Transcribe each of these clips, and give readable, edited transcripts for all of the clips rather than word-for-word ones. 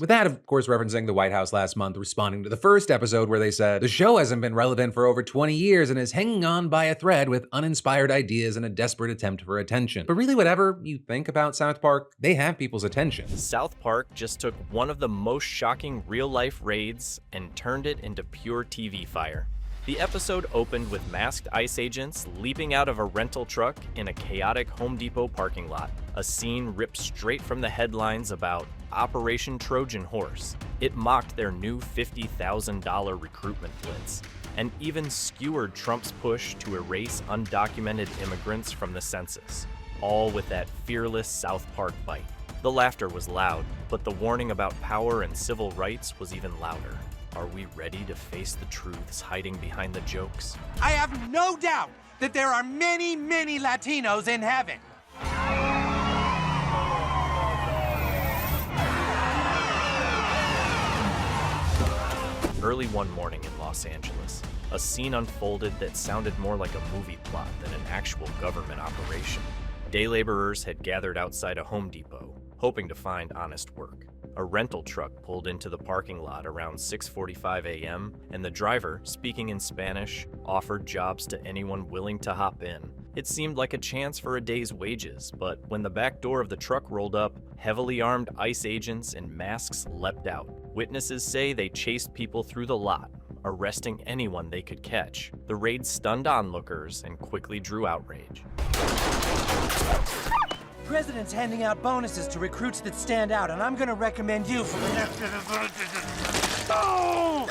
With that, of course, referencing the White House last month responding to the first episode where they said, the show hasn't been relevant for over 20 years and is hanging on by a thread with uninspired ideas and a desperate attempt for attention. But really, whatever you think about South Park, they have people's attention. South Park just took one of the most shocking real-life raids and turned it into pure TV fire. The episode opened with masked ICE agents leaping out of a rental truck in a chaotic Home Depot parking lot, a scene ripped straight from the headlines about Operation Trojan Horse. It mocked their new $50,000 recruitment blitz, and even skewered Trump's push to erase undocumented immigrants from the census, all with that fearless South Park bite. The laughter was loud, but the warning about power and civil rights was even louder. Are we ready to face the truths hiding behind the jokes? I have no doubt that there are many, many Latinos in heaven. Early one morning in Los Angeles, a scene unfolded that sounded more like a movie plot than an actual government operation. Day laborers had gathered outside a Home Depot, hoping to find honest work. A rental truck pulled into the parking lot around 6:45 a.m., and the driver, speaking in Spanish, offered jobs to anyone willing to hop in. It seemed like a chance for a day's wages, but when the back door of the truck rolled up, heavily armed ICE agents in masks leapt out. Witnesses say they chased people through the lot, arresting anyone they could catch. The raid stunned onlookers and quickly drew outrage. President's handing out bonuses to recruits that stand out, and I'm gonna recommend you for the next... Oh!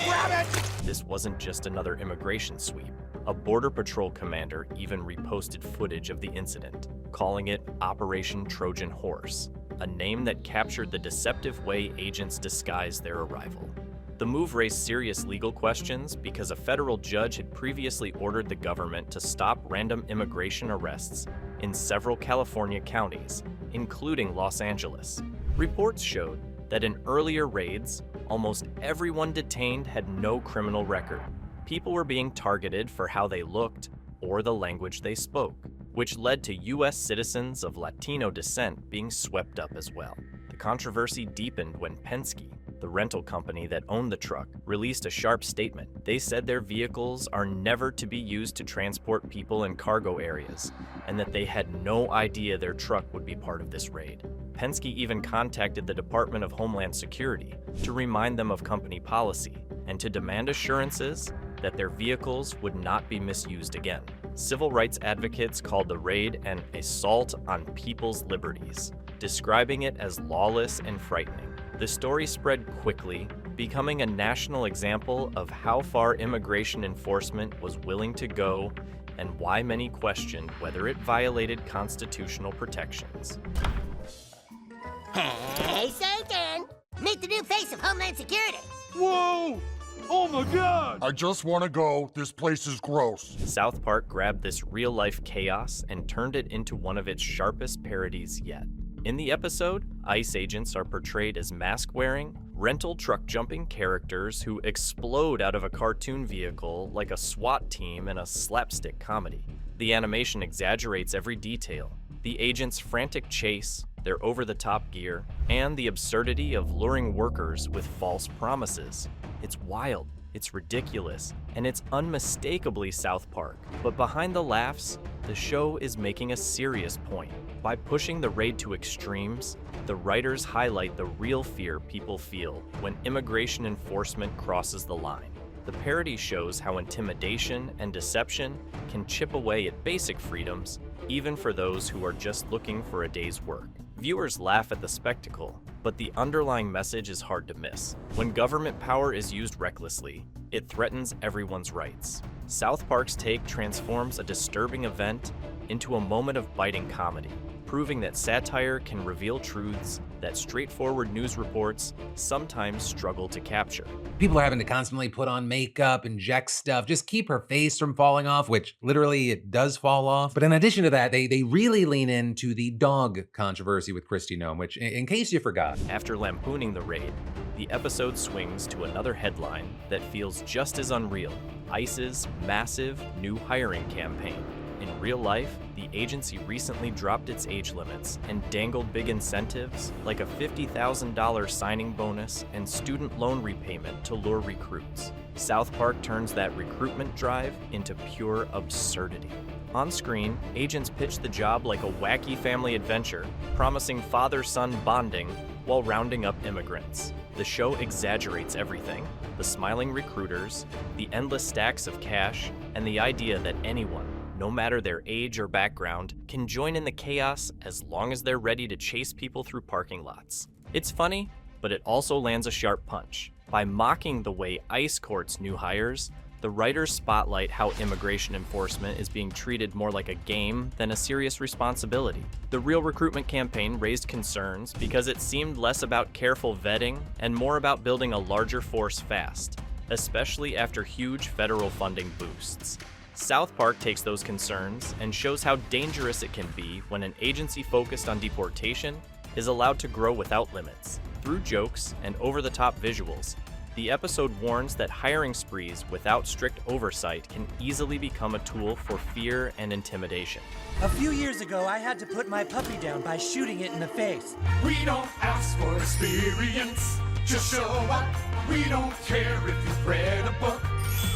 Grab it! This wasn't just another immigration sweep. A Border Patrol commander even reposted footage of the incident, calling it Operation Trojan Horse, a name that captured the deceptive way agents disguised their arrival. The move raised serious legal questions because a federal judge had previously ordered the government to stop random immigration arrests in several California counties, including Los Angeles. Reports showed that in earlier raids, almost everyone detained had no criminal record. People were being targeted for how they looked or the language they spoke, which led to U.S. citizens of Latino descent being swept up as well. The controversy deepened when Penske, the rental company that owned the truck, released a sharp statement. They said their vehicles are never to be used to transport people in cargo areas, and that they had no idea their truck would be part of this raid. Penske even contacted the Department of Homeland Security to remind them of company policy and to demand assurances that their vehicles would not be misused again. Civil rights advocates called the raid an assault on people's liberties, describing it as lawless and frightening. The story spread quickly, becoming a national example of how far immigration enforcement was willing to go and why many questioned whether it violated constitutional protections. Hey, Satan! Meet the new face of Homeland Security. Whoa! Oh my God! I just want to go. This place is gross. South Park grabbed this real-life chaos and turned it into one of its sharpest parodies yet. In the episode, ICE agents are portrayed as mask-wearing, rental truck-jumping characters who explode out of a cartoon vehicle like a SWAT team in a slapstick comedy. The animation exaggerates every detail: the agents' frantic chase, their over-the-top gear, and the absurdity of luring workers with false promises. It's wild, it's ridiculous, and it's unmistakably South Park. But behind the laughs, the show is making a serious point. By pushing the raid to extremes, the writers highlight the real fear people feel when immigration enforcement crosses the line. The parody shows how intimidation and deception can chip away at basic freedoms, even for those who are just looking for a day's work. Viewers laugh at the spectacle, but the underlying message is hard to miss. When government power is used recklessly, it threatens everyone's rights. South Park's take transforms a disturbing event into a moment of biting comedy, proving that satire can reveal truths that straightforward news reports sometimes struggle to capture. People are having to constantly put on makeup, inject stuff, just keep her face from falling off, which literally it does fall off. But in addition to that, they really lean into the dog controversy with Kristi Noem, which, in case you forgot. After lampooning the raid, the episode swings to another headline that feels just as unreal: ICE's massive new hiring campaign. In real life, the agency recently dropped its age limits and dangled big incentives like a $50,000 signing bonus and student loan repayment to lure recruits. South Park turns that recruitment drive into pure absurdity. On screen, agents pitch the job like a wacky family adventure, promising father-son bonding while rounding up immigrants. The show exaggerates everything: the smiling recruiters, the endless stacks of cash, and the idea that anyone, no matter their age or background, can join in the chaos as long as they're ready to chase people through parking lots. It's funny, but it also lands a sharp punch. By mocking the way ICE courts new hires, the writers spotlight how immigration enforcement is being treated more like a game than a serious responsibility. The real recruitment campaign raised concerns because it seemed less about careful vetting and more about building a larger force fast, especially after huge federal funding boosts. South Park takes those concerns and shows how dangerous it can be when an agency focused on deportation is allowed to grow without limits. Through jokes and over-the-top visuals, the episode warns that hiring sprees without strict oversight can easily become a tool for fear and intimidation. A few years ago, I had to put my puppy down by shooting it in the face. We don't ask for experience, just show up. We don't care if you've read a book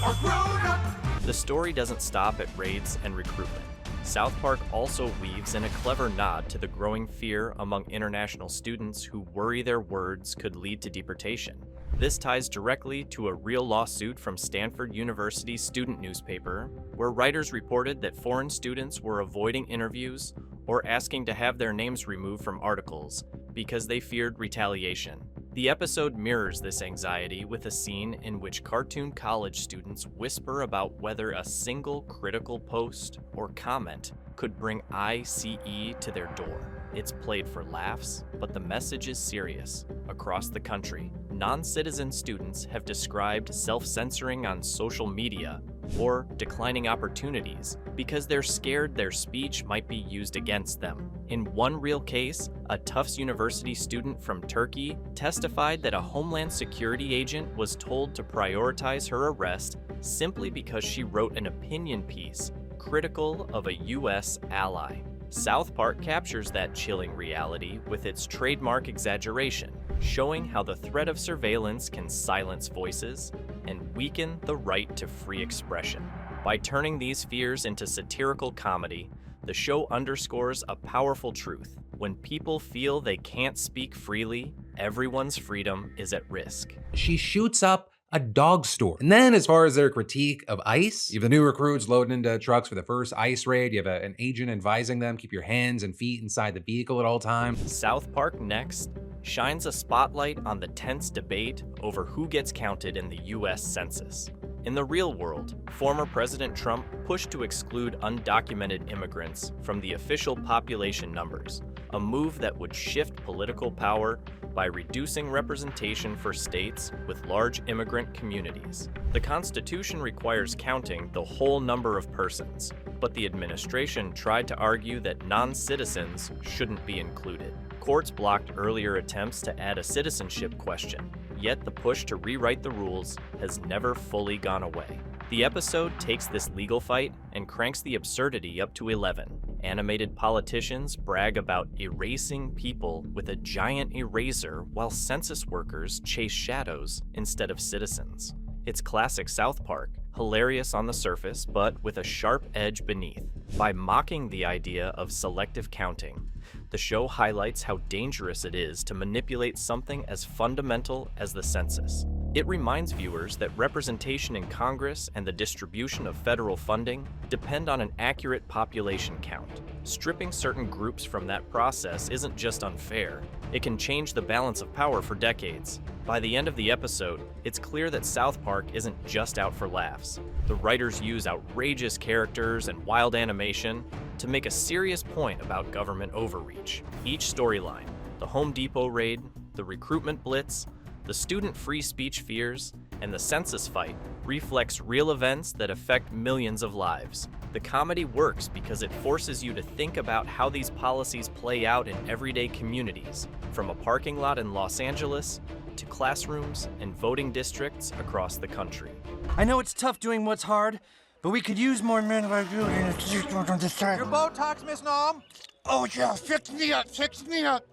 or grown up. The story doesn't stop at raids and recruitment. South Park also weaves in a clever nod to the growing fear among international students who worry their words could lead to deportation. This ties directly to a real lawsuit from Stanford University's student newspaper, where writers reported that foreign students were avoiding interviews or asking to have their names removed from articles because they feared retaliation. The episode mirrors this anxiety with a scene in which cartoon college students whisper about whether a single critical post or comment could bring ICE to their door. It's played for laughs, but the message is serious. Across the country, non-citizen students have described self-censoring on social media or declining opportunities because they're scared their speech might be used against them. In one real case, a Tufts University student from Turkey testified that a Homeland Security agent was told to prioritize her arrest simply because she wrote an opinion piece critical of a U.S. ally. South Park captures that chilling reality with its trademark exaggeration, showing how the threat of surveillance can silence voices and weaken the right to free expression. By turning these fears into satirical comedy, the show underscores a powerful truth. When people feel they can't speak freely, everyone's freedom is at risk. She shoots up a dog store. And then as far as their critique of ICE, you have the new recruits loading into trucks for the first ICE raid. You have an agent advising them, keep your hands and feet inside the vehicle at all times. South Park Next shines a spotlight on the tense debate over who gets counted in the US Census. In the real world, former President Trump pushed to exclude undocumented immigrants from the official population numbers, a move that would shift political power by reducing representation for states with large immigrant communities. The Constitution requires counting the whole number of persons, but the administration tried to argue that non-citizens shouldn't be included. Courts blocked earlier attempts to add a citizenship question, yet the push to rewrite the rules has never fully gone away. The episode takes this legal fight and cranks the absurdity up to 11. Animated politicians brag about erasing people with a giant eraser while census workers chase shadows instead of citizens. It's classic South Park, hilarious on the surface, but with a sharp edge beneath. By mocking the idea of selective counting, the show highlights how dangerous it is to manipulate something as fundamental as the census. It reminds viewers that representation in Congress and the distribution of federal funding depend on an accurate population count. Stripping certain groups from that process isn't just unfair, it can change the balance of power for decades. By the end of the episode, it's clear that South Park isn't just out for laughs. The writers use outrageous characters and wild animation to make a serious point about government overreach. Each storyline, the Home Depot raid, the recruitment blitz, the student free speech fears, and the census fight reflects real events that affect millions of lives. The comedy works because it forces you to think about how these policies play out in everyday communities, from a parking lot in Los Angeles to classrooms and voting districts across the country. I know it's tough doing what's hard, But we could use more men like you in the street on this side. Your Botox, Miss Nom? Oh, yeah, fix me up, fix me up.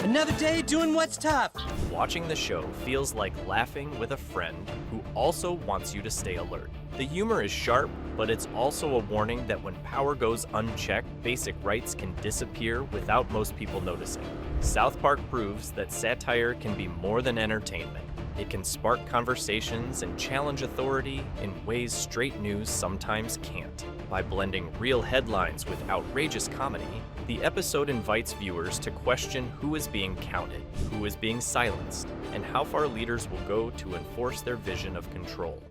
Another day doing what's tough. Watching the show feels like laughing with a friend who also wants you to stay alert. The humor is sharp, but it's also a warning that when power goes unchecked, basic rights can disappear without most people noticing. South Park proves that satire can be more than entertainment. It can spark conversations and challenge authority in ways straight news sometimes can't. By blending real headlines with outrageous comedy, the episode invites viewers to question who is being counted, who is being silenced, and how far leaders will go to enforce their vision of control.